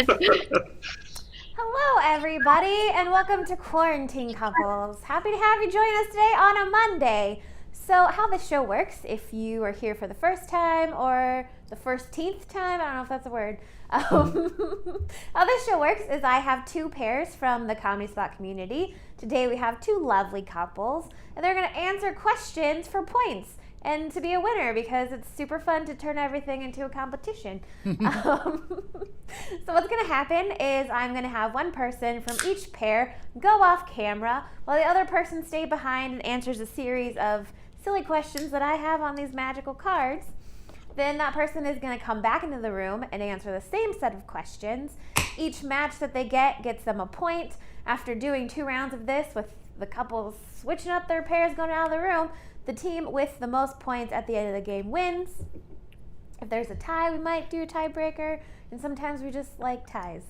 Hello, everybody, and welcome to Quarantine Couples. Happy to have you join us today on a Monday. So, how this show works, if you are here for the first time or the 1,000th time, I don't know if that's a word. How this show works is I have two pairs from the Comedy Spot community. Today we have two lovely couples, and they're going to answer questions for points and to be a winner because it's super fun to turn everything into a competition. So what's going to happen is I'm going to have one person from each pair go off camera while the other person stay behind and answers a series of silly questions that I have on these magical cards. Then that person is going to come back into the room and answer the same set of questions. Each match that they get gets them a point. After doing 2 rounds of this with the couples switching up their pairs going out of the room, the team with the most points at the end of the game wins. If there's a tie, we might do a tiebreaker, and sometimes we just like ties.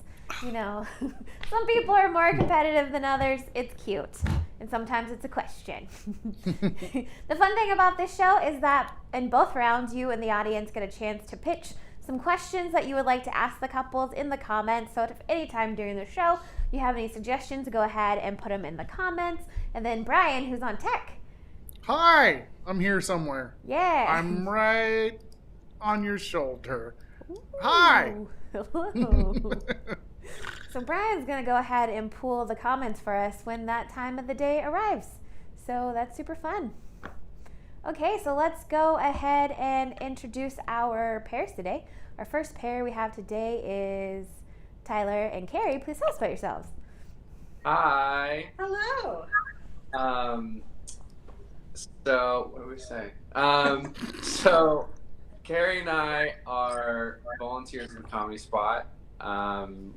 You know, some people are more competitive than others. It's cute. And sometimes it's a question. The fun thing about this show is that in both rounds, you and the audience get a chance to pitch some questions that you would like to ask the couples in the comments. So if anytime during the show you have any suggestions, go ahead and put them in the comments. And then Brian, who's on tech. Hi, I'm here somewhere. Yeah. I'm right on your shoulder. Ooh. Hi. Hello. So Brian's going to go ahead and pull the comments for us when that time of the day arrives. So that's super fun. Okay, so let's go ahead and introduce our pairs today. Our first pair we have today is Tyler and Carrie. Please tell us about yourselves. Hi. Hello. So, what do we say? So, Carrie and I are volunteers at the Comedy Spot.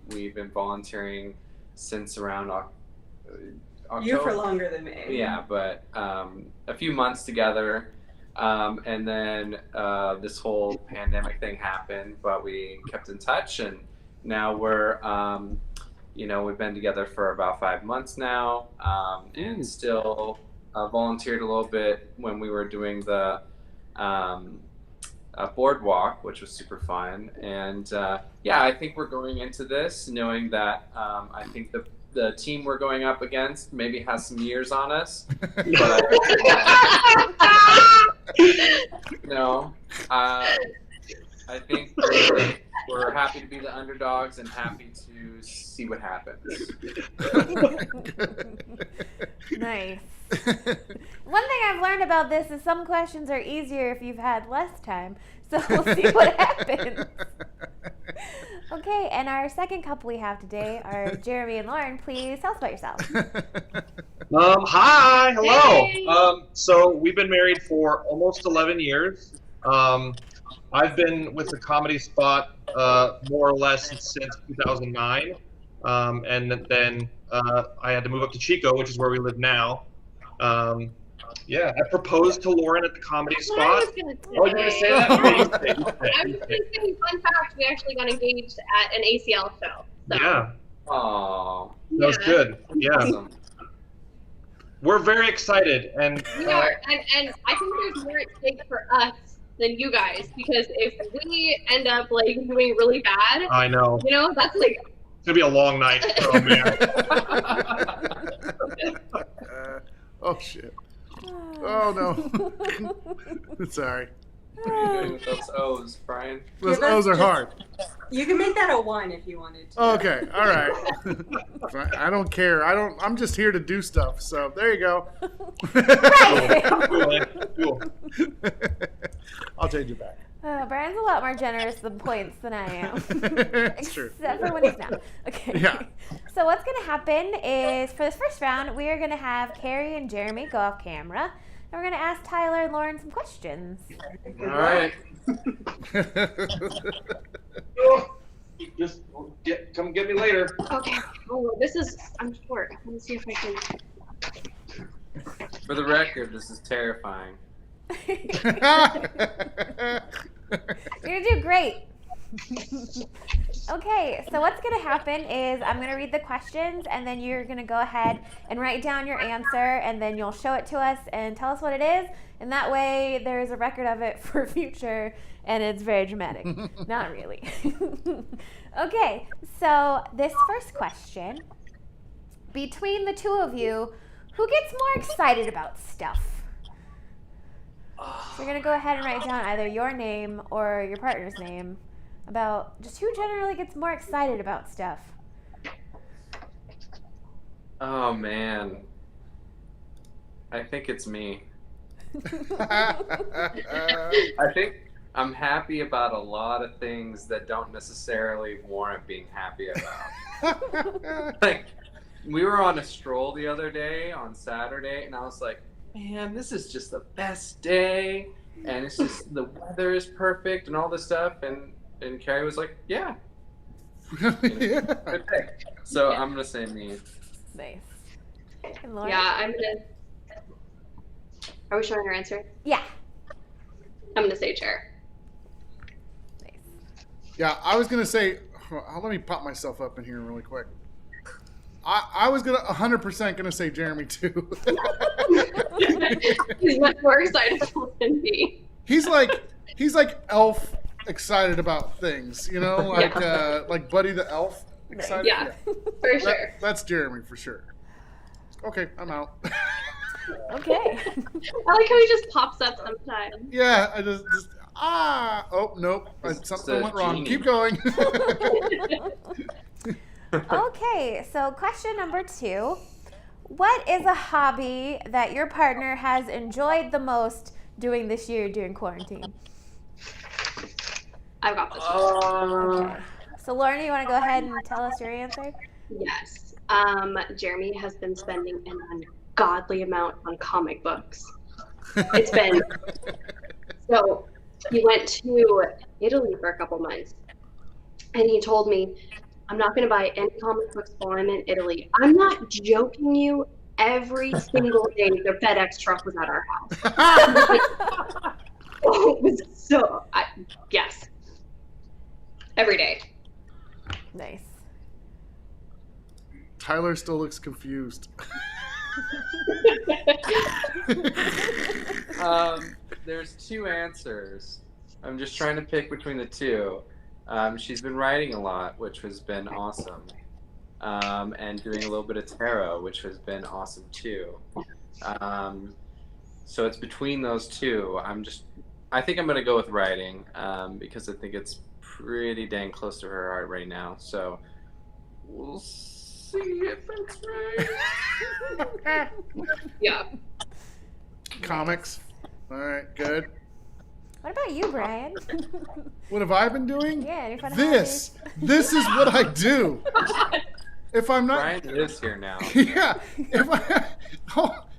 We've been volunteering since around October. You for longer than me. Yeah, but a few months together. And then this whole pandemic thing happened, but we kept in touch, and now we're, we've been together for about 5 months now, and still volunteered a little bit when we were doing the boardwalk, which was super fun. And I think we're going into this knowing that I think the team we're going up against maybe has some years on us. But, I think we're happy to be the underdogs and happy to see what happens. Nice. One thing I've learned about this is some questions are easier if you've had less time. So we'll see what happens. Okay, and our second couple we have today are Jeremy and Lauren. Please tell us about yourselves. Hi, hello. Hey. So we've been married for almost 11 years. I've been with the Comedy Spot more or less since 2009. And then I had to move up to Chico, which is where we live now. I proposed to Lauren at the Comedy Spot. I was going to say. Oh, you're going to say that? I was just going to say, fun fact, we actually got engaged at an ACL show. So. Yeah. Aww. That was good. Yeah. Awesome. We're very excited. And We are, and I think there's more at stake for us than you guys, because if we end up doing really bad, I know. That's It's going to be a long night. Oh, man. Oh, shit. Oh, no. Sorry. What are you doing with those O's, Brian? Those O's are hard. You can make that a 1 if you wanted to. Okay, all right. I don't care. I'm just here to do stuff. So there you go. Cool. I'll change it back. Brian's a lot more generous than points than I am. It's true. Except for when he's not. Okay. Yeah. So what's going to happen is for this first round, we are going to have Carrie and Jeremy go off camera. And we're going to ask Tyler and Lauren some questions. All right. Just come get me later. Okay. Oh, I'm short. Let me see if I can. For the record, this is terrifying. You're going to do great. Okay, so what's going to happen is I'm going to read the questions, and then you're going to go ahead and write down your answer, and then you'll show it to us and tell us what it is, and that way there's a record of it for future, and it's very dramatic. Not really. Okay, so this first question, between the two of you, who gets more excited about stuff? So you're going to go ahead and write down either your name or your partner's name about just who generally gets more excited about stuff. Oh man, I think it's me. I think I'm happy about a lot of things that don't necessarily warrant being happy about. Like, we were on a stroll the other day on Saturday, and I was like, man, this is just the best day, and it's just the weather is perfect and all this stuff, and Carrie was like, yeah. Yeah. Good day. So I'm gonna say me. Nice. And Lauren? Yeah, I'm gonna. Are we showing our answer? Yeah. I'm gonna say chair. Nice. Yeah, I was gonna say. Let me pop myself up in here really quick. I was 100% gonna say Jeremy too. He's much more excitable than me. He's like Elf excited about things, you know, like Buddy the Elf excited. Yeah, for sure. That's Jeremy for sure. Okay, I'm out. Okay. I like how he just pops up sometimes. Yeah, I just oh nope, something went wrong. Genie. Keep going. Okay, so question number 2. What is a hobby that your partner has enjoyed the most doing this year during quarantine? I've got this one. Okay. So Lauren, you want to go ahead and tell us your answer? Yes. Jeremy has been spending an ungodly amount on comic books. It's been so he went to Italy for a couple months, and he told me, I'm not going to buy any comic books while I'm in Italy. I'm not joking you. Every single day, the FedEx truck was at our house. Oh, it was so, yes. Every day. Nice. Tyler still looks confused. There's 2 answers. I'm just trying to pick between the 2. She's been writing a lot, which has been awesome, and doing a little bit of tarot, which has been awesome too. So it's between those 2. I think I'm gonna go with writing, because I think it's pretty dang close to her heart right now. So we'll see if it's right. Yeah. Comics. All right, good. What about you, Brian? What have I been doing? Yeah, any fun This is what I do. If I'm not, Brian lives here now. yeah.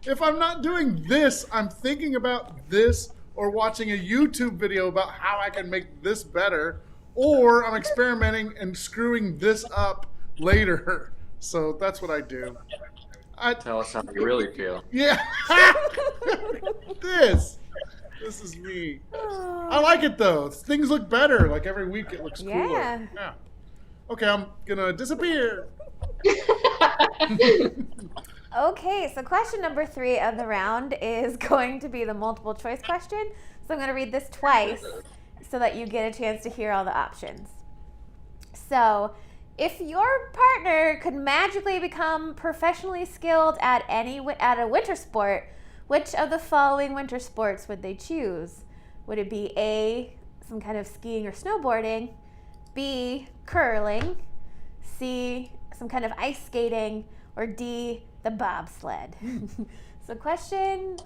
If I'm not doing this, I'm thinking about this, or watching a YouTube video about how I can make this better, or I'm experimenting and screwing this up later. So that's what I do. Tell us how you really feel. Yeah. This is me. I like it though. Things look better. Like every week it looks cooler. Yeah. Yeah. Okay, I'm gonna disappear. Okay, so question number 3 of the round is going to be the multiple choice question. So I'm going to read this twice so that you get a chance to hear all the options. So, if your partner could magically become professionally skilled at a winter sport, which of the following winter sports would they choose? Would it be A, some kind of skiing or snowboarding, B, curling, C, some kind of ice skating, or D, the bobsled? So question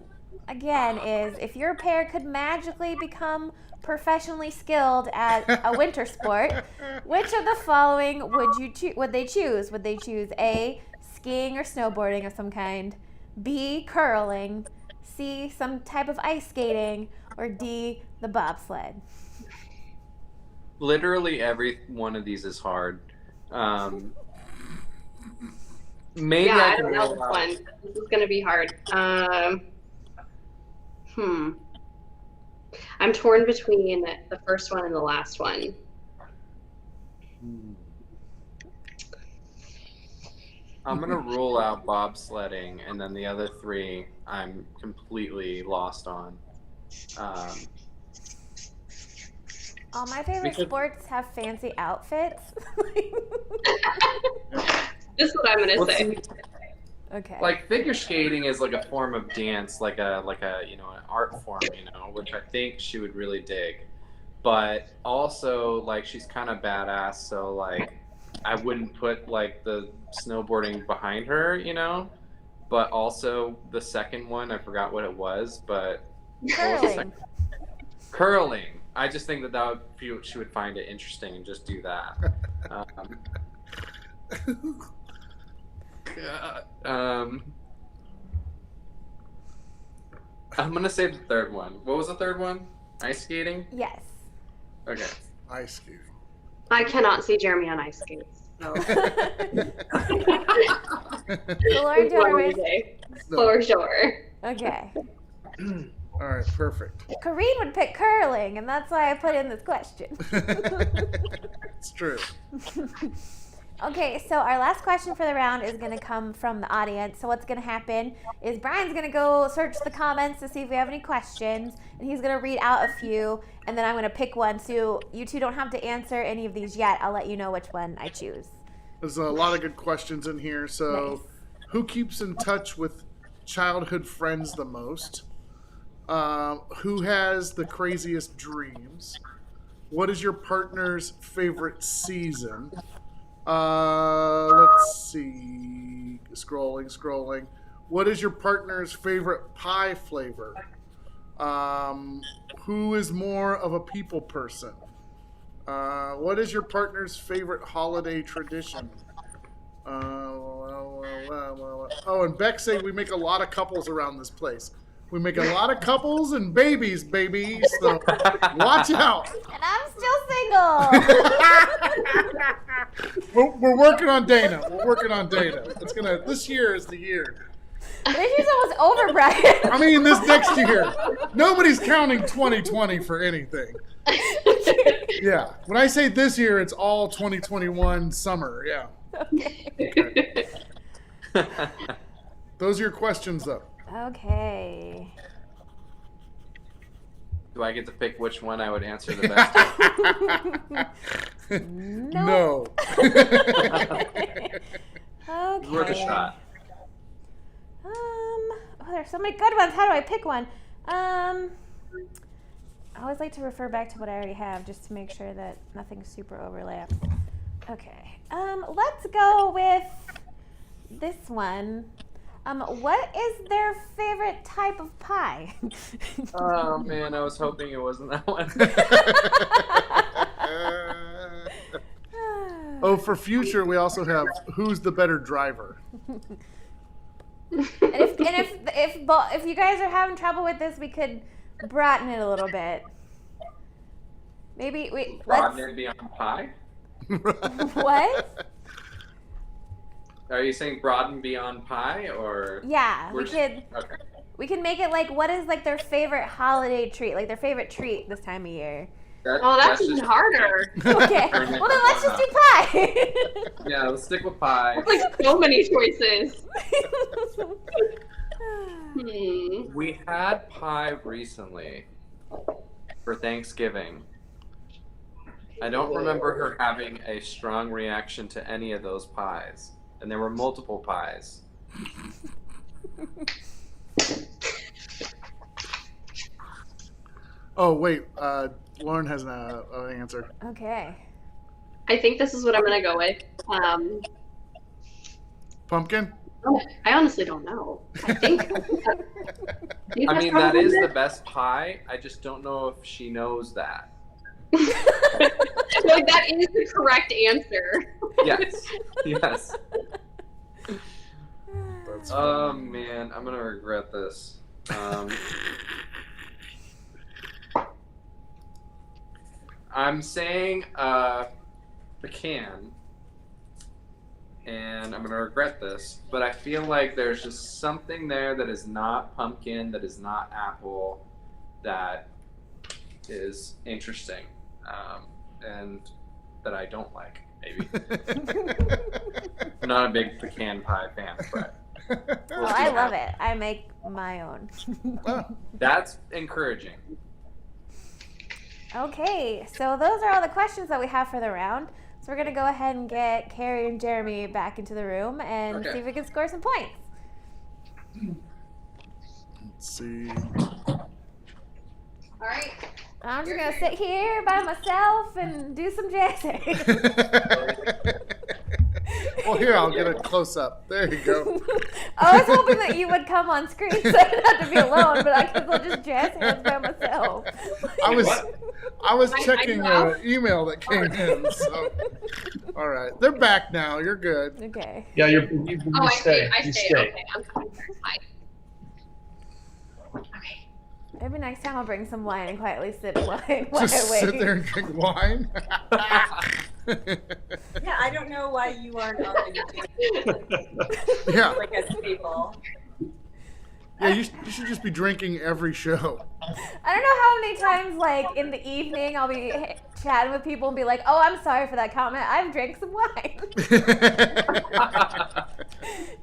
again is, if your pair could magically become professionally skilled at a winter sport, which of the following would they choose? Would they choose A, skiing or snowboarding of some kind, B, curling, C, some type of ice skating, or D, the bobsled? Literally every one of these is hard. Maybe Yeah, I can don't know roll this out- one. This is gonna be hard. I'm torn between the first one and the last one. I'm gonna rule out bobsledding, and then the other three I'm completely lost on. All my favorite Because- sports have fancy outfits. This is what I'm gonna Well, say. see, Okay. like figure skating is like a form of dance, like a an art form, which I think she would really dig. But also like she's kind of badass, so like I wouldn't put like the snowboarding behind her, But also the second one, I forgot what it was, but what was the Curling. second? Curling. I just think she would find it interesting and just do that. I'm gonna say the third one. What was the third one? Ice skating? Yes. Okay. Ice skating. I cannot see Jeremy on ice skates. So. So Lauren, do you want to raise? For sure. Okay. All right, perfect. Kareen would pick curling, and that's why I put in this question. It's true. Okay, so our last question for the round is going to come from the audience. So what's going to happen is Brian's going to go search the comments to see if we have any questions, and he's going to read out a few, and then I'm going to pick one. So you two don't have to answer any of these yet. I'll let you know which one I choose. There's a lot of good questions in here. So, Nice. Who keeps in touch with childhood friends the most? Who has the craziest dreams? What is your partner's favorite season? Let's see. Scrolling. What is your partner's favorite pie flavor? Who is more of a people person? What is your partner's favorite holiday tradition? Oh, and Beck say we make a lot of couples around this place. We make a lot of couples and babies, baby. So watch out. And I'm still single. We're working on Dana. This year is the year. This year's almost over, Brian. I mean, this next year. Nobody's counting 2020 for anything. Yeah. When I say this year, it's all 2021 summer. Yeah. Okay. Those are your questions, though. Okay. Do I get to pick which one I would answer the best? No. Okay. Worth a shot. Oh, there's so many good ones. How do I pick one? I always like to refer back to what I already have just to make sure that nothing super overlaps. Okay. Let's go with this one. What is their favorite type of pie? Oh man, I was hoping it wasn't that one. Oh, for future, we also have who's the better driver. And if you guys are having trouble with this, we could broaden it a little bit. Maybe let's. Broaden it beyond pie? What? Are you saying broaden beyond pie, or? Yeah, we Okay. can make it like what is like their favorite holiday treat, like their favorite treat this time of year. Oh, that's even harder. Okay, well then let's just do pie. Yeah, let's stick with pie. Like so many choices. We had pie recently for Thanksgiving. I don't remember her having a strong reaction to any of those pies. And there were multiple pies. Oh, wait. Lauren has an answer. Okay. I think this is what I'm gonna go with. Pumpkin? I honestly don't know. I think. I mean, that is the best pie. I just don't know if she knows that. Like that is the correct answer. Yes. Yes. That's Oh man, I'm gonna regret this. I'm saying pecan, and I'm gonna regret this, but I feel like there's just something there that is not pumpkin, that is not apple, that is interesting, and that I don't like. maybe. I'm not a big pecan pie fan, but Oh, I love it. I make my own. that's encouraging. Okay, so those are all the questions that we have for the round. So we're going to go ahead and get Carrie and Jeremy back into the room and see if we can score some points. Let's see. All right. I'm just going to sit here by myself and do some jazzing. Well, here, I'll get a close-up. There you go. I was hoping that you would come on screen so I didn't have to be alone, but I guess I'll just jazz hands by myself. I was checking an email that came in, so. All right. They're back now. You're good. Okay. Yeah, you Oh, stay. I You stay. stay. Okay, I'm fine. Okay. Maybe next time I'll bring some wine and quietly sip wine while Just I wait. sit there and drink wine. Yeah, I don't know why you aren't already Yeah. like a staple. Yeah, you should just be drinking every show. I don't know how many times, like, in the evening, I'll be chatting with people and be like, "Oh, I'm sorry for that comment. I've drank some wine."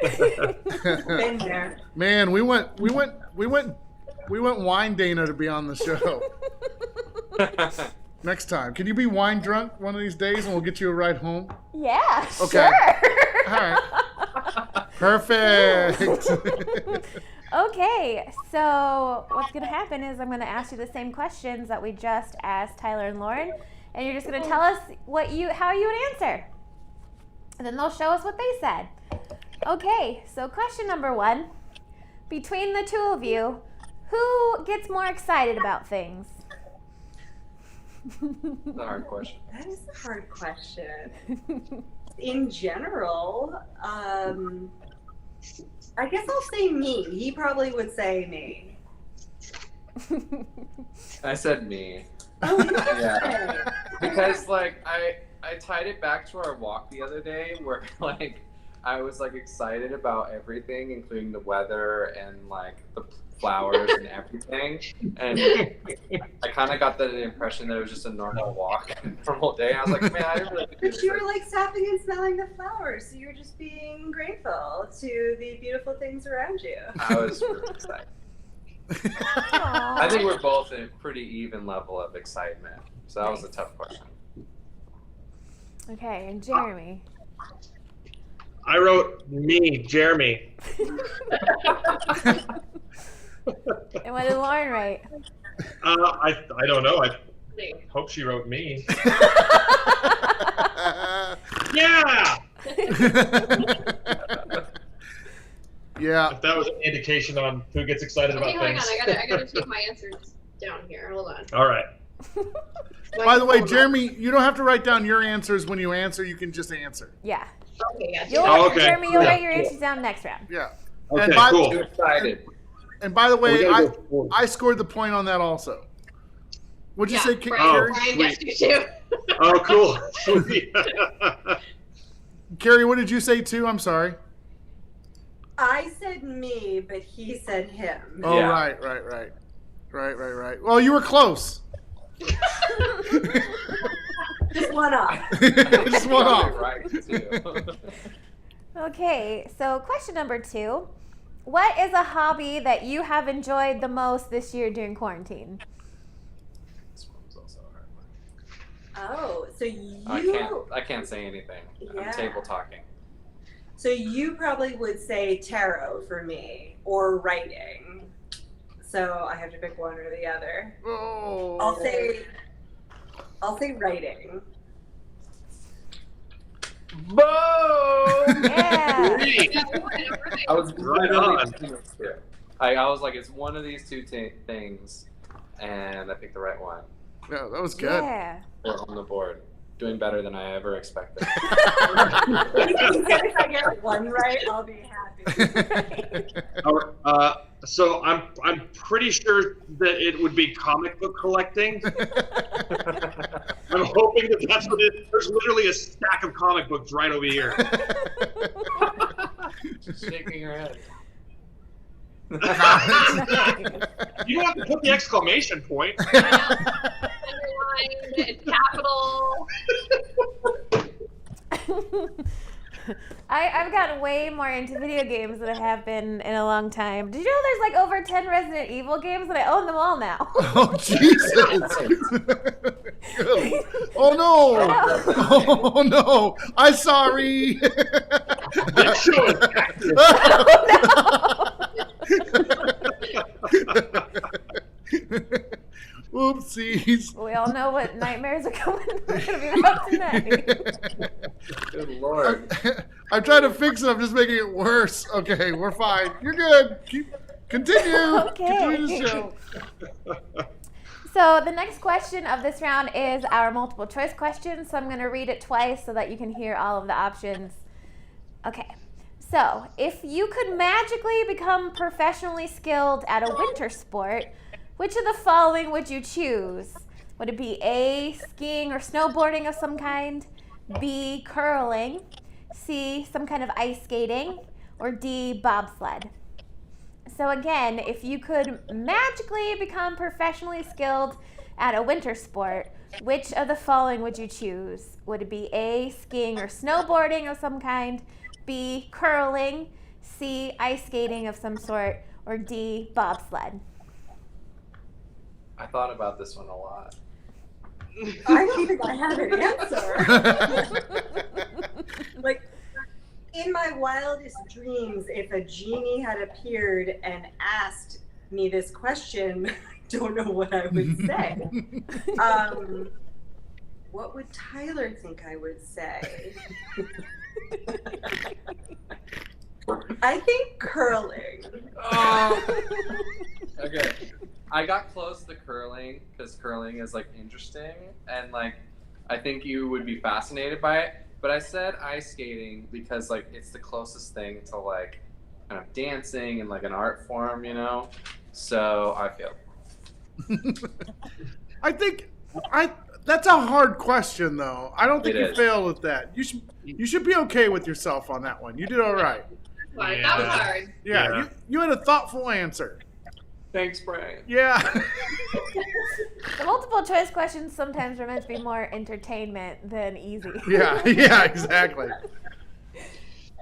Been there. Man, we went wine Dana to be on the show. Next time, can you be wine drunk one of these days, and we'll get you a ride home? Yeah, Okay. sure. All right. Perfect. Okay, so what's going to happen is I'm going to ask you the same questions that we just asked Tyler and Lauren, and you're just going to tell us how you would answer. And then they'll show us what they said. Okay, so question number 1. Between the two of you, who gets more excited about things? That's a hard question. That is a hard question. In general, I guess I'll say me. He probably would say me. I said me. Oh, you Yeah. Because like I tied it back to our walk the other day where like I was like excited about everything, including the weather and like the flowers and everything. And I kind of got the impression that it was just a normal walk, a normal day. I was like, man, I didn't really do But this. you were like stopping and smelling the flowers, so you were just being grateful to the beautiful things around you. I was really excited. I think we're both in a pretty even level of excitement. So that was a tough question. Okay, and Jeremy. I wrote me, Jeremy. And what did Lauren write? I don't know. I hope she wrote me. Yeah. Yeah. If that was an indication on who gets excited Okay, about hang on. things. I gotta take my answers down here. Hold on. All right. By the way, Jeremy, you don't have to write down your answers when you answer. You can just answer. Yeah. Okay, yeah. Okay. Jeremy, you'll Yeah. write your answers down next round. Yeah. Okay, and by, cool. Too excited. And by the way, We gotta go forward. I scored the point on that also. What'd you Yeah, say, Brian, Carrie? Brian gets you too. Oh, cool. Sweet. Carrie, what did you say too? I'm sorry. I said me, but he said him. Oh, Yeah. right. Well, you were close. Just one off. Just one off. Right, too. Okay, so question number 2. What is a hobby that you have enjoyed the most this year during quarantine? This one was also a hard one. Oh, so you I can't say anything. Yeah. I'm table talking. So you probably would say tarot for me or writing. So I have to pick one or the other. Oh. I'll say writing. Boom! Yeah. I was Right literally on. between those two. I was like, it's one of these two things, and I picked the right one. Yeah, that was good. Yeah. We're on the board. Doing better than I ever expected. He said if I get one right, I'll be happy. So I'm pretty sure that it would be comic book collecting. I'm hoping that that's what it is. There's literally a stack of comic books right over here. Just shaking her head. You don't have to put the exclamation point. Underlined, capital. I've gotten way more into video games than I have been in a long time. Did you know there's like over 10 Resident Evil games and I own them all now? Oh, Jesus. Oh, no. Oh, no. I'm sorry. This show is active. Oopsies. We all know what nightmares are going to be about tonight. Good Lord. I'm trying to fix it. I'm just making it worse. Okay, we're fine. You're good. Continue. Okay. Continue the show. So the next question of this round is our multiple choice question. So I'm going to read it twice so that you can hear all of the options. Okay. So if you could magically become professionally skilled at a winter sport, which of the following would you choose? Would it be A, skiing or snowboarding of some kind, B, curling, C, some kind of ice skating, or D, bobsled? So again, if you could magically become professionally skilled at a winter sport, which of the following would you choose? Would it be A, skiing or snowboarding of some kind, B, curling, C, ice skating of some sort, or D, bobsled? I thought about this one a lot. I don't think I have an answer. Like, in my wildest dreams, if a genie had appeared and asked me this question, I don't know what I would say. What would Tyler think I would say? I think curling. Okay. I got close to curling because curling is like interesting and like I think you would be fascinated by it. But I said ice skating because like it's the closest thing to like kind of dancing and like an art form, you know. So I failed. I think that's a hard question though. I don't think It you is. failed at that. You should be okay with yourself on that one. You did all right. Fine. That was hard. Yeah, Yeah. You had a thoughtful answer. Thanks, Brian. Yeah. The multiple choice questions sometimes are meant to be more entertainment than easy. Yeah, exactly.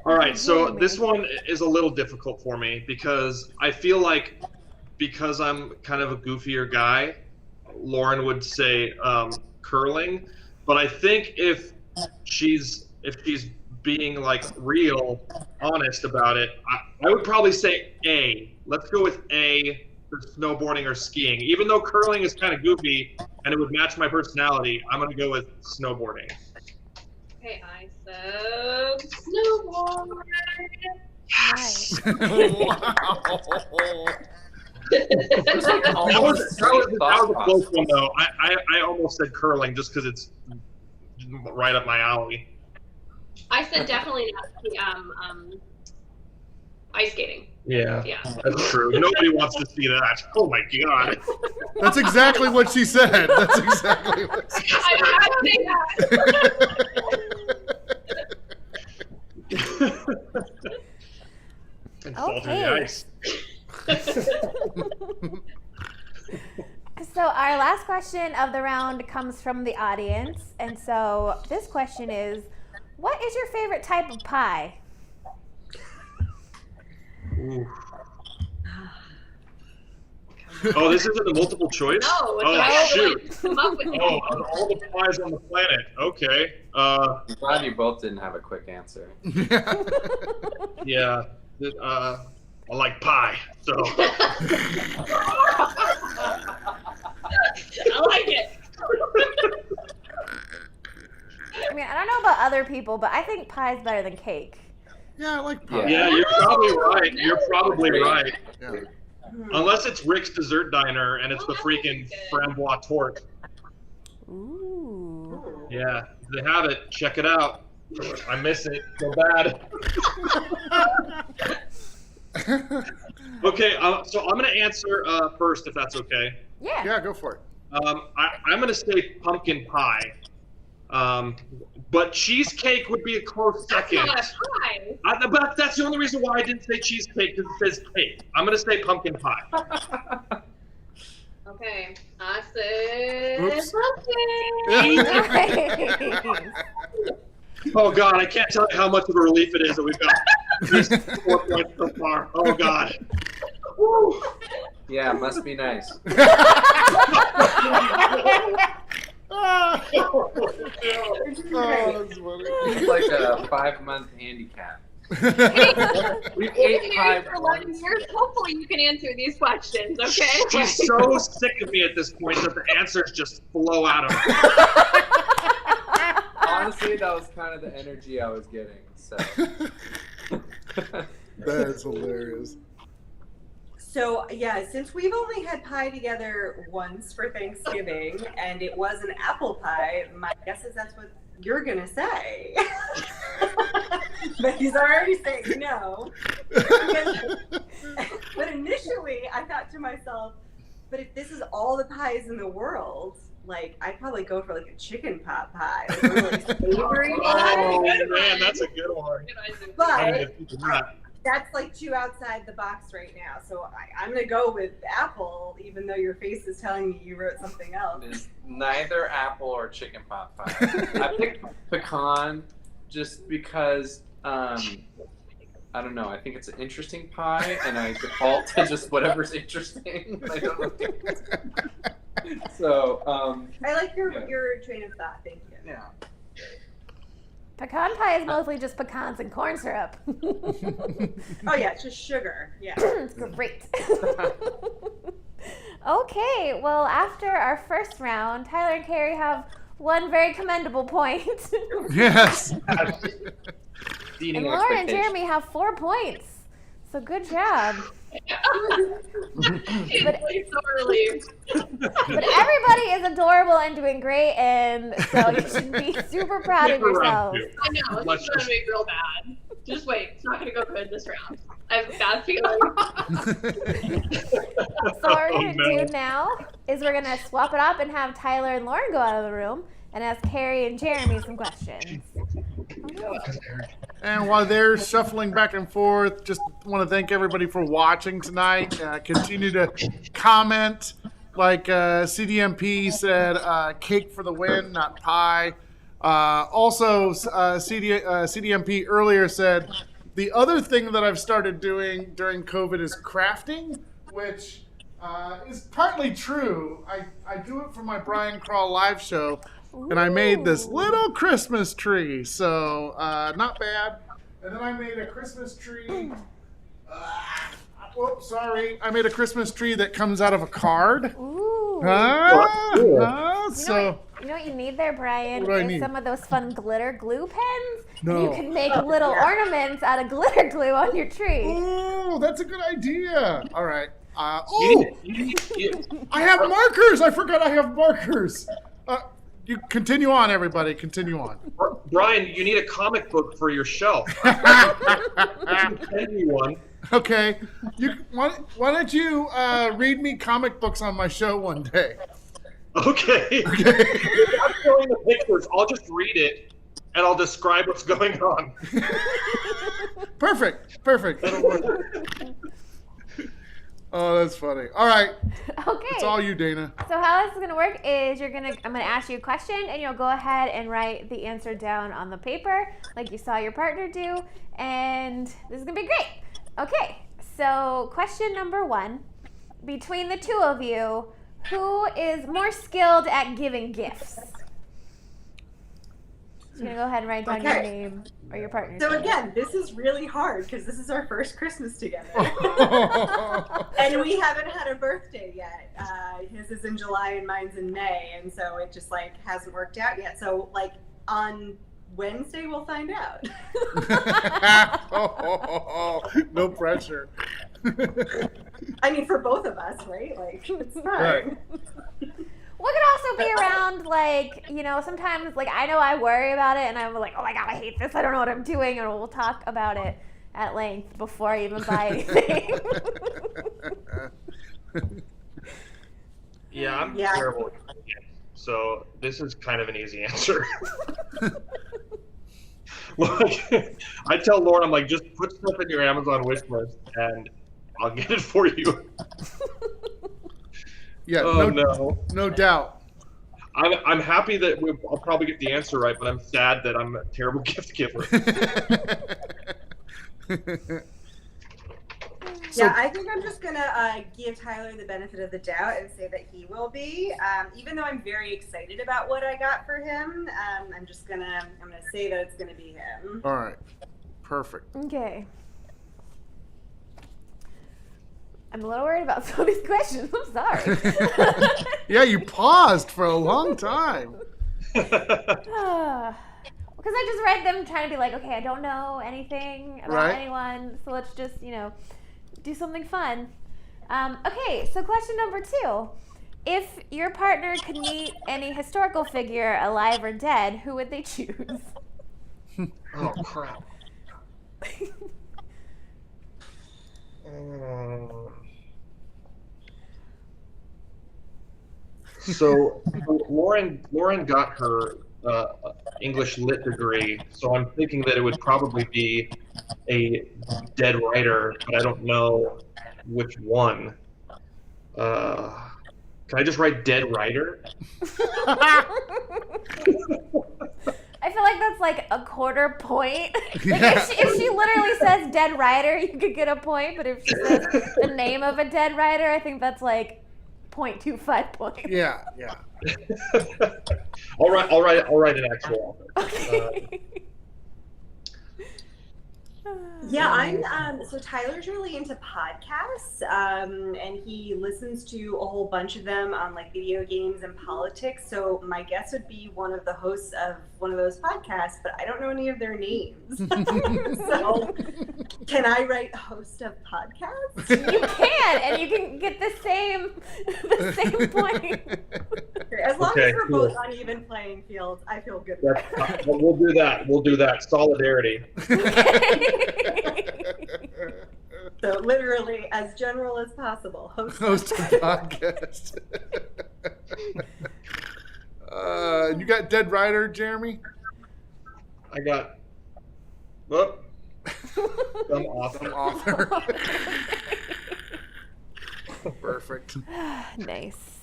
All right, so this one is a little difficult for me because I feel like because I'm kind of a goofier guy, Lauren would say curling, but I think if she's being like real honest about it, I would probably say A. Let's go with A for snowboarding or skiing. Even though curling is kind of goofy and it would match my personality, I'm going to go with snowboarding. Okay, I said snowboard. Nice. Wow. That was a close one, though. I almost said curling just because it's right up my alley. I said definitely not the ice skating. Yeah, Yeah. that's true. Nobody wants to see that. Oh my god. That's exactly what she said. That's exactly what she said. I don't think that. And fall through the Okay. ice. So our last question of the round comes from the audience. And so this question is, what is your favorite type of pie? Ooh. Oh, this isn't a multiple choice? No, Oh, shoot. come up with Oh, of all the pies on the planet. Okay. I'm glad you both didn't have a quick answer. Yeah. I like pie, so. I like it. I mean, I don't know about other people, but I think pie is better than cake. Yeah, I like pie. Yeah, you're probably right. You're probably right. Yeah. Unless it's Rick's Dessert Diner and it's the freaking framboise torte. Ooh. Yeah, if they have it, check it out. I miss it so bad. Okay, so I'm going to answer first, if that's okay. Yeah. Yeah, go for it. I'm going to say pumpkin pie. But cheesecake would be a close That's second. not a pie. But that's the only reason why I didn't say cheesecake, because it says cake. I'm going to say pumpkin pie. Okay, I said Oops. pumpkin. Nice. Oh God, I can't tell you how much of a relief it is that we've got these 4 points so far. Oh God. Woo. Yeah, must be nice. Oh, that's funny. It's like a 5-month handicap. We've You've ate been pie married for 11 once. years. Hopefully you can answer these questions, okay? She's so sick of me at this point that the answers just flow out of her. Honestly, that was kind of the energy I was getting. So. That's hilarious. So yeah, since we've only had pie together once for Thanksgiving, and it was an apple pie, my guess is that's what you're gonna say. But he's already saying no. But initially, I thought to myself, but if this is all the pies in the world, like I'd probably go for like a chicken pot pie, like a really savory pie. Oh man, that's a good one. But that's like too outside the box right now. So I'm gonna go with apple, even though your face is telling me you wrote something else. It's neither apple or chicken pot pie. I picked pecan just because I don't know. I think it's an interesting pie, and I default to just whatever's interesting. I don't know. So I like your Yeah. your train of thought. Thank you. yeah. Pecan pie is mostly just pecans and corn syrup. Oh yeah, it's just sugar. Yeah. It's great. Okay, well, after our first round, Tyler and Carrie have one very commendable point. Yes. Exceeding And Laura and expectations. Jeremy have 4 points. So good job. It's so relieved. But everybody is adorable and doing great, and so you should be super proud of Stick around, yourselves. too. I know, Let's it's going to just- make real bad. Just wait, it's not going to go good this round. I have a bad feeling. So what we're Oh, going to no. do now is we're going to swap it up and have Tyler and Lauren go out of the room and ask Carrie and Jeremy some questions. And while they're shuffling back and forth, just want to thank everybody for watching tonight. Continue to comment. Like CDMP said, cake for the win, not pie. Also, CDMP earlier said, the other thing that I've started doing during COVID is crafting, which is partly true. I do it for my Brian Crawl live show. And I made this little Christmas tree, so not bad. And then I made a Christmas tree. Whoops, sorry. I made a Christmas tree that comes out of a card. Ooh. So You know what you need there, Brian? What do I is need? some of those fun glitter glue pens. No. And you can make little ornaments out of glitter glue on your tree. oh, that's a good idea. All right. You- I have markers. I forgot I have markers. You continue on, everybody. Continue on. Brian, you need a comic book for your shelf. I can send you one. Okay. Why don't you read me comic books on my show one day? Okay. Without showing the pictures, I'll just read it and I'll describe what's going on. Perfect. That'll work. Oh, that's funny. All right. Okay. It's all you, Dana. So how this is gonna work is I'm gonna ask you a question and you'll go ahead and write the answer down on the paper like you saw your partner do, and this is gonna be great. Okay, so question number 1. Between the two of you, who is more skilled at giving gifts? So you're gonna go ahead and write down your Okay. name or your partner's So name. again, this is really hard because this is our first Christmas together. And we haven't had a birthday yet. His is in July and mine's in May, and so it just like hasn't worked out yet. So like on Wednesday we'll find out. No pressure. I mean, for both of us, right? Like it's fine. Right. What could also be around, like, you know, sometimes, like, I know I worry about it, and I'm like, oh my god, I hate this, I don't know what I'm doing, and we'll talk about it at length before I even buy anything. Yeah, I'm Yeah. terrible at gifts, so this is kind of an easy answer. Like, I tell Lauren, I'm like, just put stuff in your Amazon wish list and I'll get it for you. Yeah, Oh no. no doubt. I'm happy that I'll probably get the answer right, but I'm sad that I'm a terrible gift giver. Yeah, I think I'm just gonna give Tyler the benefit of the doubt and say that he will be. Even though I'm very excited about what I got for him, I'm gonna say that it's gonna be him. All right. Perfect. Okay. I'm a little worried about some of these questions. I'm sorry. Yeah, you paused for a long time. Because I just read them trying to be like, okay, I don't know anything about anyone, so let's just, do something fun. Okay, so question number 2. If your partner could meet any historical figure, alive or dead, who would they choose? Oh, crap. So Lauren got her English lit degree, so I'm thinking that it would probably be a dead writer, but I don't know which one. Can I just write dead writer? I feel like that's like a quarter point. Like if she literally says dead writer, you could get a point, but if she says the name of a dead writer, I think that's like 0.25 points. Yeah. I'll write an actual author. Okay. Yeah, I'm so Tyler's really into podcasts, and he listens to a whole bunch of them on like video games and politics. So my guess would be one of the hosts of one of those podcasts, but I don't know any of their names. So can I write host of podcasts? You can, and you can get the same point. As long Okay, as we're cool. both on even playing fields, I feel good. We'll do that. We'll do that. Solidarity. So literally as general as possible. Host a podcast. You got dead writer, Jeremy? I got. Whoop. Some author. Perfect. Nice.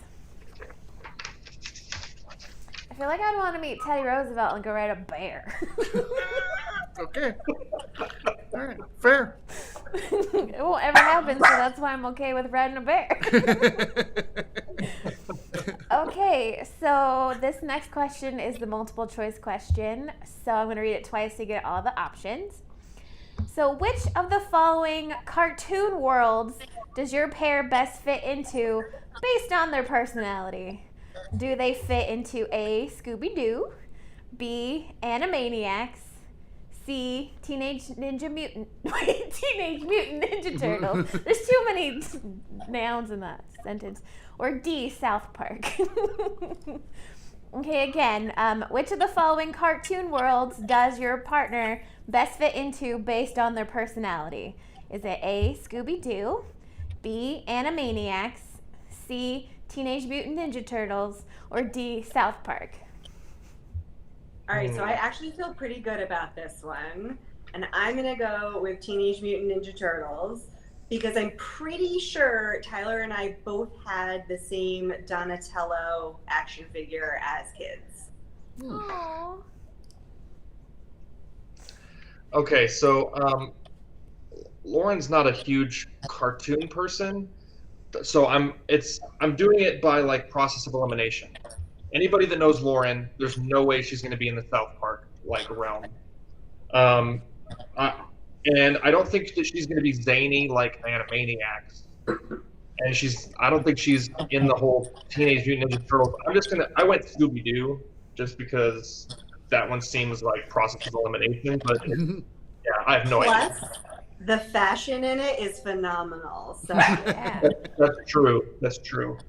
I feel like I'd want to meet Teddy Roosevelt and go ride a bear. Okay. All right. Fair. It won't ever happen, so that's why I'm okay with riding a bear. Okay, so this next question is the multiple choice question. So I'm going to read it twice to get all the options. So which of the following cartoon worlds does your pair best fit into based on their personality? Do they fit into A, Scooby-Doo, B, Animaniacs, C, Teenage Mutant Ninja Turtles. There's too many nouns in that sentence. Or D, South Park. Okay, again, which of the following cartoon worlds does your partner best fit into based on their personality? Is it A, Scooby-Doo, B, Animaniacs, C, Teenage Mutant Ninja Turtles, or D, South Park? All right, so I actually feel pretty good about this one. And I'm going to go with Teenage Mutant Ninja Turtles because I'm pretty sure Tyler and I both had the same Donatello action figure as kids. Aww. Okay, so Lauren's not a huge cartoon person, so I'm doing it by like process of elimination. Anybody that knows Lauren, there's no way she's going to be in the South Park like realm. And I don't think that she's going to be zany like Animaniacs. And I don't think she's in the whole Teenage Mutant Ninja Turtles. I went Scooby-Doo just because that one seems like process of elimination. But yeah, I have no idea. Plus, the fashion in it is phenomenal. So Yeah. That's true. That's true.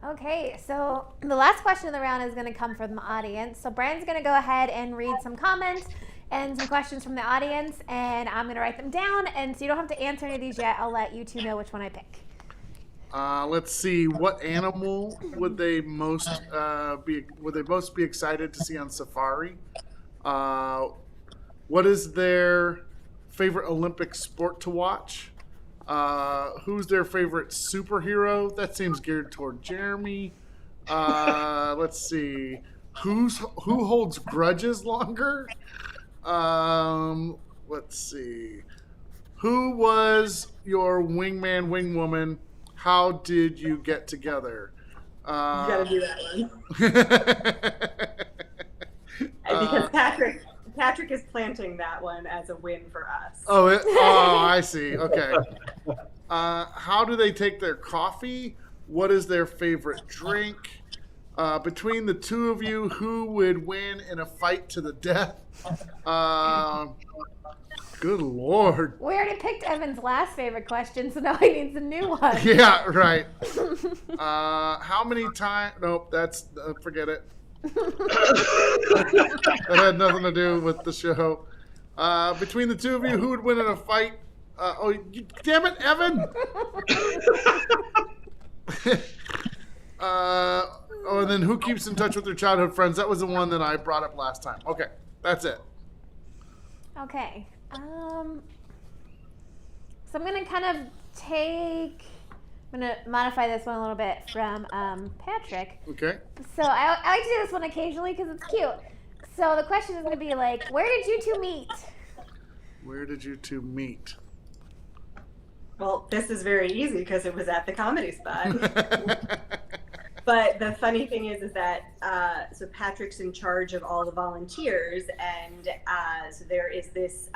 Okay, so the last question of the round is going to come from the audience. So Brandon's going to go ahead and read some comments and some questions from the audience, and I'm going to write them down. And so you don't have to answer any of these yet. I'll let you two know which one I pick. Let's see. What animal would they most be excited to see on safari? What is their favorite Olympic sport to watch? Who's their favorite superhero? That seems geared toward Jeremy. Let's see. Who holds grudges longer? Let's see. Who was your wingman, wingwoman? How did you get together? You gotta do that one. Because Patrick is planting that one as a win for us. Oh, I see. Okay. How do they take their coffee? What is their favorite drink? Between the two of you, who would win in a fight to the death? Good Lord. We already picked Evan's last favorite question, so now he needs a new one. Yeah, right. How many times? Nope, that's forget it. That had nothing to do with the show. Between the two of you, who would win in a fight? Damn it, Evan! And then who keeps in touch with their childhood friends? That was the one that I brought up last time. Okay, that's it. Okay. So I'm going to kind of I'm going to modify this one a little bit from Patrick. Okay. So I like to do this one occasionally because it's cute. So the question is going to be like, where did you two meet? Where did you two meet? Well, this is very easy because it was at the Comedy Spot. But the funny thing is that so Patrick's in charge of all the volunteers, and so there is this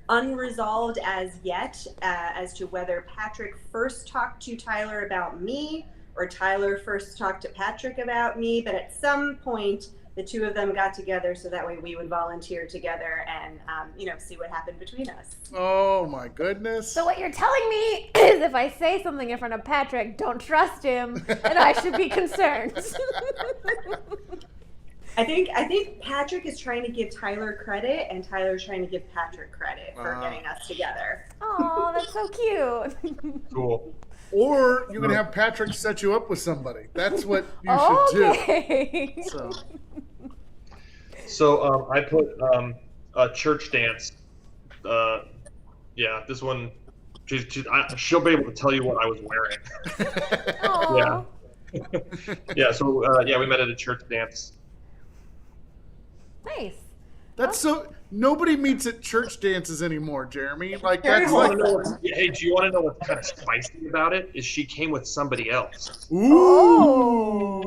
unresolved as yet as to whether Patrick first talked to Tyler about me or Tyler first talked to Patrick about me. But at some point, the two of them got together so that way we would volunteer together and see what happened between us. Oh my goodness. So what you're telling me is if I say something in front of Patrick, don't trust him, and I should be concerned. I think Patrick is trying to give Tyler credit, and Tyler's trying to give Patrick credit for getting us together. Oh, that's so cute. Cool. Or you can have Patrick set you up with somebody. That's what you should do. So I put a church dance. This one, she'll be able to tell you what I was wearing. Aww. Yeah. So we met at a church dance. Nice. That's so. Nobody meets at church dances anymore, Jeremy. Like Very that's well. like. Hey, do you want to know what's kind of spicy about it? Is she came with somebody else. Ooh.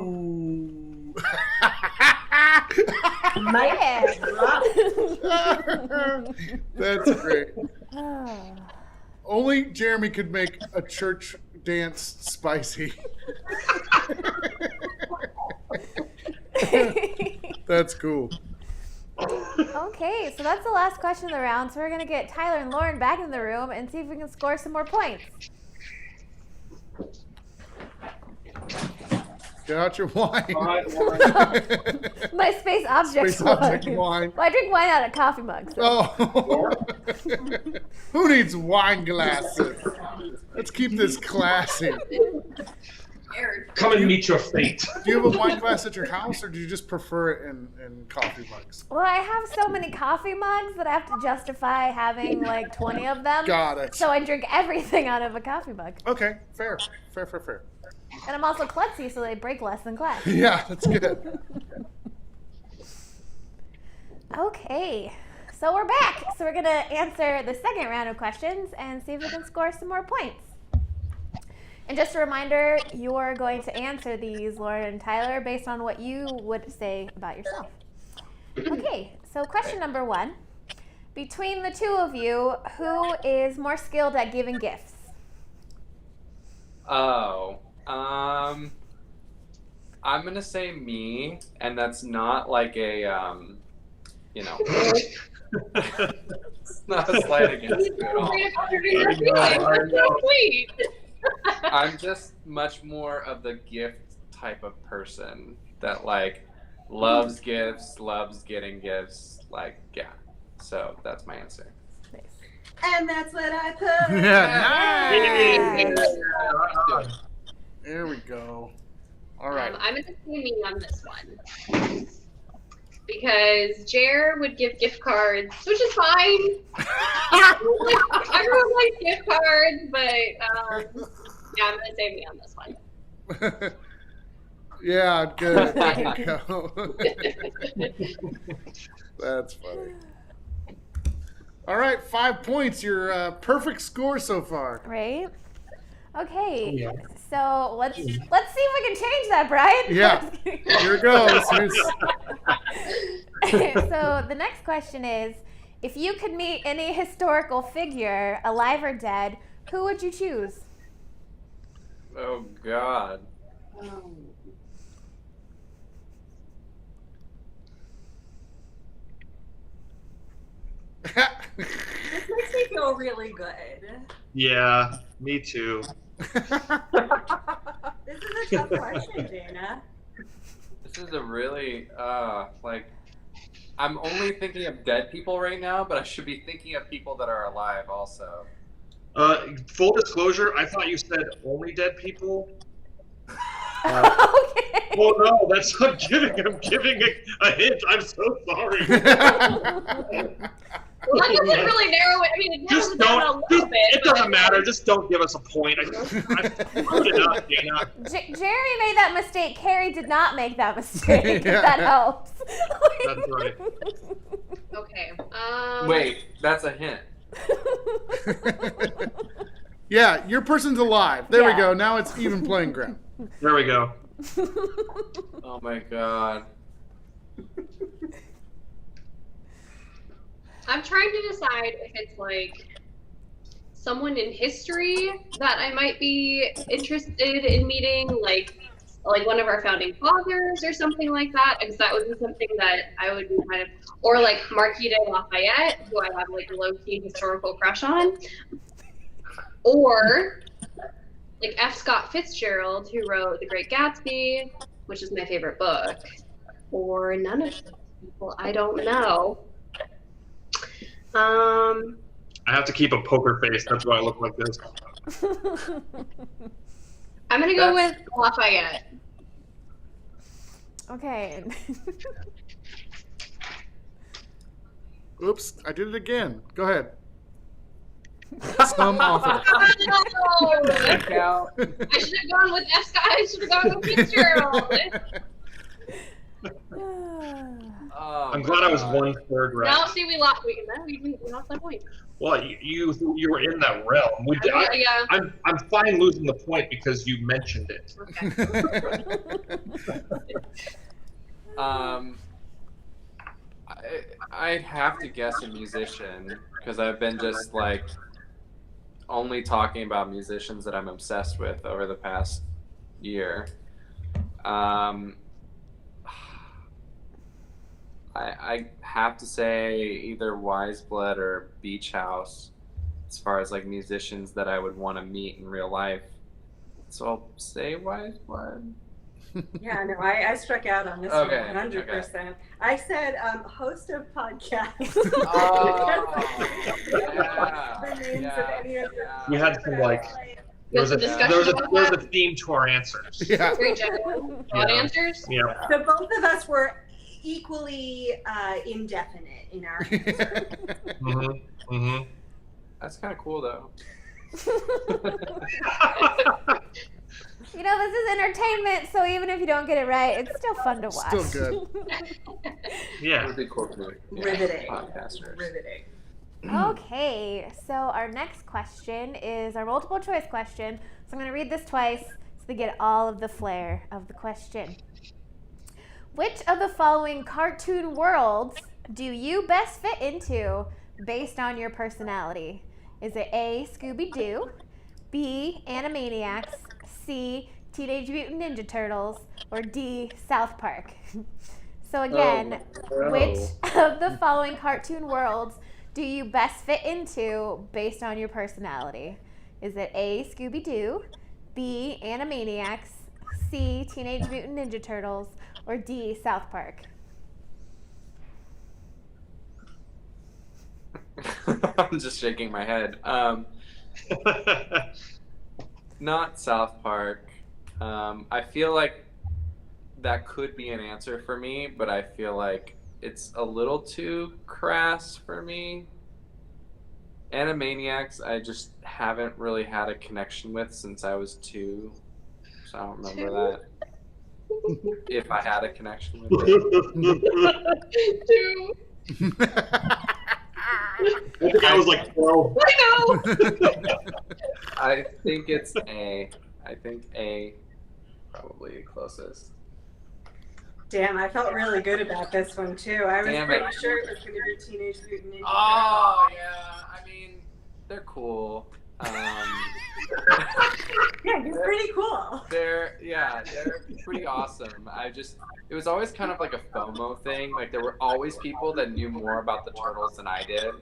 That's great. Only Jeremy could make a church dance spicy. That's cool. Okay, so that's the last question of the round. So we're going to get Tyler and Lauren back in the room and see if we can score some more points. Get out your wine. My space object wine. Well, I drink wine out of coffee mugs. So. Oh. Who needs wine glasses? Let's keep this classy. Come and meet your fate. Do you have a wine glass at your house, or do you just prefer it in coffee mugs? Well, I have so many coffee mugs that I have to justify having like 20 of them. Got it. So I drink everything out of a coffee mug. Okay, fair. And I'm also klutzy, so they break less than glass. Yeah, that's good. Okay, so we're back. So we're going to answer the second round of questions and see if we can score some more points. And just a reminder, you're going to answer these, Lauren and Tyler, based on what you would say about yourself. Okay, so question number 1. Between the two of you, who is more skilled at giving gifts? I'm gonna say me, and that's not like a it's not a slight against you at all. I'm just much more of the gift type of person that like loves gifts, loves getting gifts, so that's my answer. And that's what I put. Yeah, nice. There we go. All right. I'm going to say me on this one. Because Jer would give gift cards, which is fine. Everyone likes gift cards, but I'm going to say me on this one. Yeah, good. There you go. That's funny. All right, 5 points. Your perfect score so far. Right? Okay. Yeah. So let's see if we can change that, Brian. Yeah. Here it goes. So the next question is, if you could meet any historical figure, alive or dead, who would you choose? Oh God. This makes me feel really good. Yeah, me too. This is a tough question, Dana. This is a really like. I'm only thinking of dead people right now, but I should be thinking of people that are alive also. Full disclosure, I thought you said only dead people. Okay. Oh no, that's I'm giving a hint. I'm so sorry. Well, that doesn't really narrow it. I mean, it narrows Just it down a don't. little bit. It doesn't matter. Just don't give us a point. I'm good enough, Dana. Jerry made that mistake. Carrie did not make that mistake. Yeah. That helps. That's right. Okay. Wait, that's a hint. Yeah, your person's alive. There we Yeah. go. Now it's even playing ground. There we go. Oh my God. I'm trying to decide if it's like someone in history that I might be interested in meeting, like one of our founding fathers or something like that, because that would be something that I would be kind of, or like Marquis de Lafayette, who I have like a low-key historical crush on, or like F. Scott Fitzgerald, who wrote The Great Gatsby, which is my favorite book, or none of those people. I don't know. I have to keep a poker face. That's why I look like this. I'm gonna go with Lafayette. Okay. Oops, I did it again. Go ahead. Some author. Oh, Check out. I should have gone with F. Scott. I should have gone with Fitzgerald. Oh, I'm glad I was God. 1/3 right. Now, see, we lost. We lost that point. Well, you were in that realm. Yeah. I'm fine losing the point because you mentioned it. Okay. I'd have to guess a musician because I've been just like only talking about musicians that I'm obsessed with over the past year. I have to say either Wiseblood or Beach House as far as like musicians that I would want to meet in real life. So I'll say Wiseblood. Yeah, no, I struck out on this Okay, one 100%. I said host of podcasts. Oh, The names of any of the We had some like there was a theme to our answers. Yeah. Very general. Odd answers. Yeah. So both of us were equally indefinite in our answers. Mm-hmm. Mm-hmm. That's kind of cool though. You know, this is entertainment, so even if you don't get it right, it's still fun to watch. Still good. It Yeah. would be cool to meet, Riveting. podcasters. Riveting. Okay, so our next question is our multiple choice question. So I'm going to read this twice so we get all of the flair of the question. Which of the following cartoon worlds do you best fit into based on your personality? Is it A, Scooby-Doo, B, Animaniacs, C, Teenage Mutant Ninja Turtles, or D, South Park? So again, Oh, which of the following cartoon worlds do you best fit into based on your personality? Is it A, Scooby-Doo, B, Animaniacs, C, Teenage Mutant Ninja Turtles, or D, South Park? I'm just shaking my head. Not South Park. I feel like that could be an answer for me, but I feel like it's a little too crass for me. Animaniacs, I just haven't really had a connection with since I was 2, so I don't remember that. if I had a connection with it. Two. I think I was like 12. I know. I think it's A. I think A probably closest. Damn, I felt really good about this one too. I was Damn pretty it. sure it was going to be Teenage Mutant Ninja Oh yeah, I mean they're cool. Yeah, he's pretty cool. They're pretty awesome. It was always kind of like a FOMO thing. Like there were always people that knew more about the turtles than I did.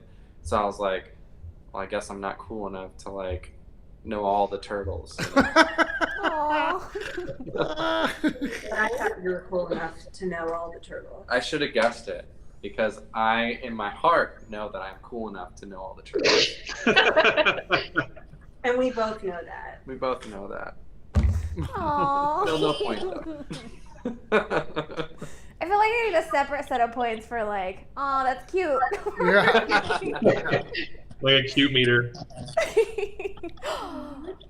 So I was like, well, I guess I'm not cool enough to like know all the turtles. Aw. But I thought you were cool enough to know all the turtles. I should have guessed it because I, in my heart, know that I'm cool enough to know all the turtles. And we both know that. We both know that. Aw. Still no point though. I feel like I need a separate set of points for like, oh, that's cute. Yeah. Like a cute meter.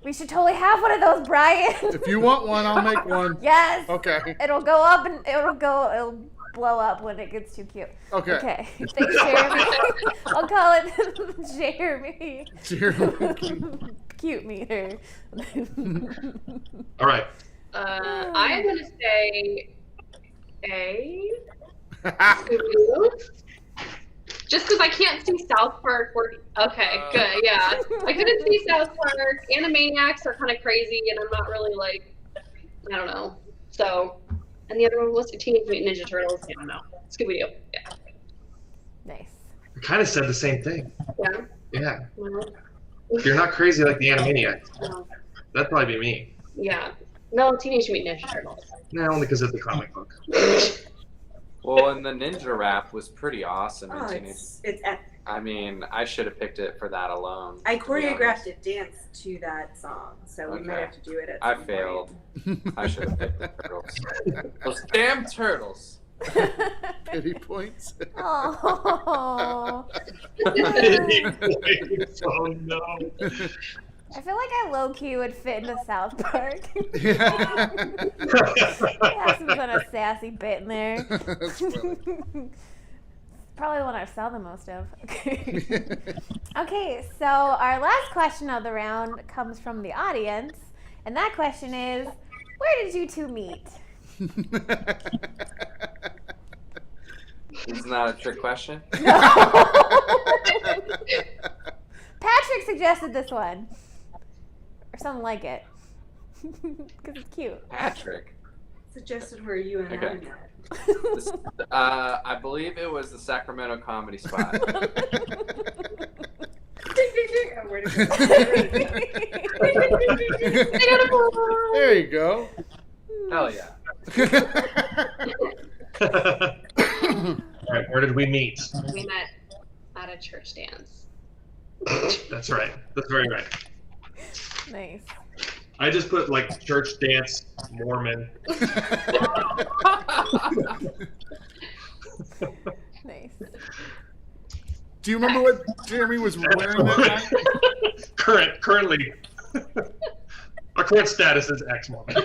We should totally have one of those, Brian. If you want one, I'll make one. Yes. Okay. It'll go up and it'll blow up when it gets too cute. Okay. Okay. Thanks, Jeremy. I'll call it Jeremy. Jeremy. Cute meter. All right. I'm going to say A. Just because I can't see South Park. Okay, good, yeah. I couldn't see South Park. Animaniacs are kind of crazy, and I'm not really like, I don't know. So, and the other one was the Teenage Mutant Ninja Turtles. I don't know. Scooby-Doo. Yeah. Nice. I kind of said the same thing. Yeah. Yeah. No. You're not crazy like the Animaniacs. No. That'd probably be me. Yeah. No, Teenage Mutant Ninja Turtles. No, only because of the comic book. Well, and the ninja rap was pretty awesome in Oh, Teenage. it's epic. I mean, I should have picked it for that alone. I to be honest. choreographed a dance to that song, so we might Okay. have to do it at I some failed. point. I should have picked the turtles. Those damn turtles. Pity points. Oh. Oh no. I feel like I low-key would fit into South Park. Yeah. Have some kind of sassy bit in there. That's funny. Probably the one I saw the most of. Okay. Okay, so our last question of the round comes from the audience, and that question is, where did you two meet? It's not a trick question. No. Patrick suggested this one, or something like it, because it's cute. Patrick. Suggested where you and I Okay. met. This, I believe it was the Sacramento Comedy Spot. Ding, ding, ding. Oh, where did it There you go. Hell yeah. All right, where did we meet? We met at a church dance. That's right. That's very right. Nice. I just put like church dance Mormon. Nice. Do you remember what Jeremy was wearing that night? Currently, our current status is ex-Mormon.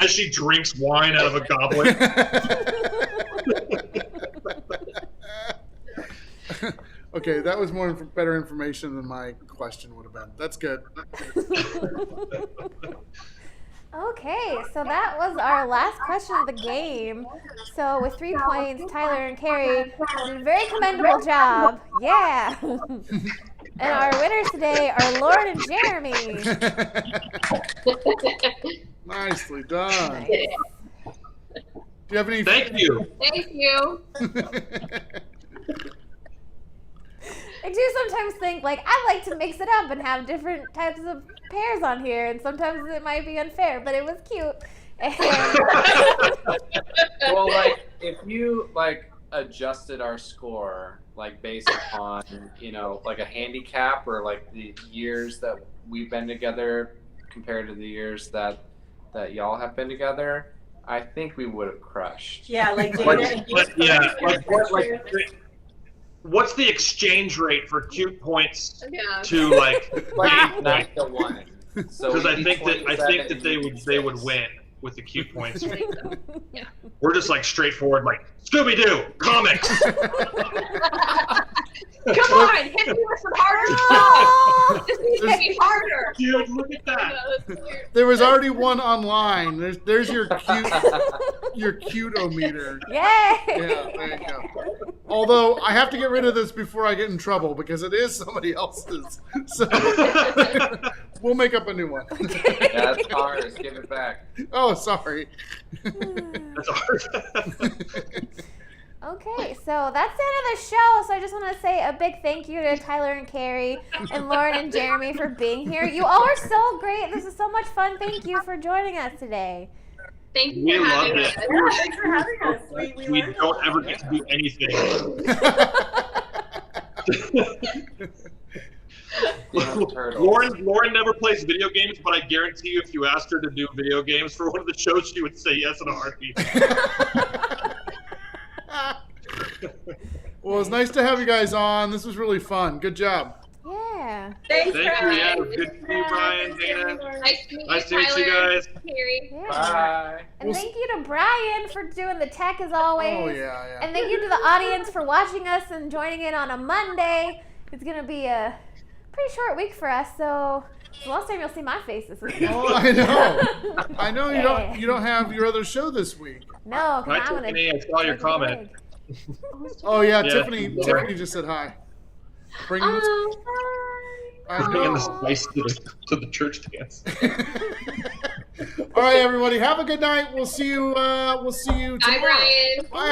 As she drinks wine out of a goblet. Okay, that was better information than my question would have been. That's good. Okay, so that was our last question of the game. So with 3 points, Tyler and Carrie did a very commendable job. Yeah. And our winners today are Lauren and Jeremy. Nicely done. Nice. Do you have any? Thank you. Thank you. I do sometimes think, like, I like to mix it up and have different types of pairs on here, and sometimes it might be unfair, but it was cute. And Well, like, if you, like, adjusted our score, like, based upon, you know, like a handicap or, like, the years that we've been together compared to the years that y'all have been together, I think we would have crushed. Yeah, like Like, Dana. what's the exchange rate for cute points Yeah. to like? Like 9 to 1. So Because we I beat think that 27, they you would beat they would 6. win with the cute points. Yeah. We're just like straightforward, like Scooby-Doo comics. Come on, hit me with some harder stuff. This needs to be harder. Dude, look at that. There was already one online. There's your cute-o-meter. Yay! Yeah, there you go. Although I have to get rid of this before I get in trouble because it is somebody else's. So we'll make up a new one. That's ours. Give it back. Oh, sorry. That's hard. Okay, so that's the end of the show. So I just want to say a big thank you to Tyler and Carrie and Lauren and Jeremy for being here. You all are so great. This is so much fun. Thank you for joining us today. Thank you We for loved having it. us. Yeah, thanks for having us. We We learned a don't lot. ever get to do anything. Turtles. Lauren never plays video games, but I guarantee you, if you asked her to do video games for one of the shows, she would say yes in a heartbeat. Well, it's nice to have you guys on. This was really fun. Good job. Yeah. Thanks, Thank you, Brian. yeah. Good to see you, Brian, Dana. Nice to meet Nice to meet Tyler, you guys. Carrie. Yeah. Bye. And We'll thank you to Brian for doing the tech as always. Oh, yeah. And thank you to the audience for watching us and joining in on a Monday. It's going to be a pretty short week for us, so it's the last time you'll see my face this week. Oh, I know. I know Yeah. you don't have your other show this week. No, Hi, because I'm going Tiffany. I saw your comment. Oh, yeah, Yeah. Tiffany just said hi. Bring I Bringing the know. spice to the church dance. All right, everybody. Have a good night. We'll see you. Tomorrow. Bye, Brian. Bye.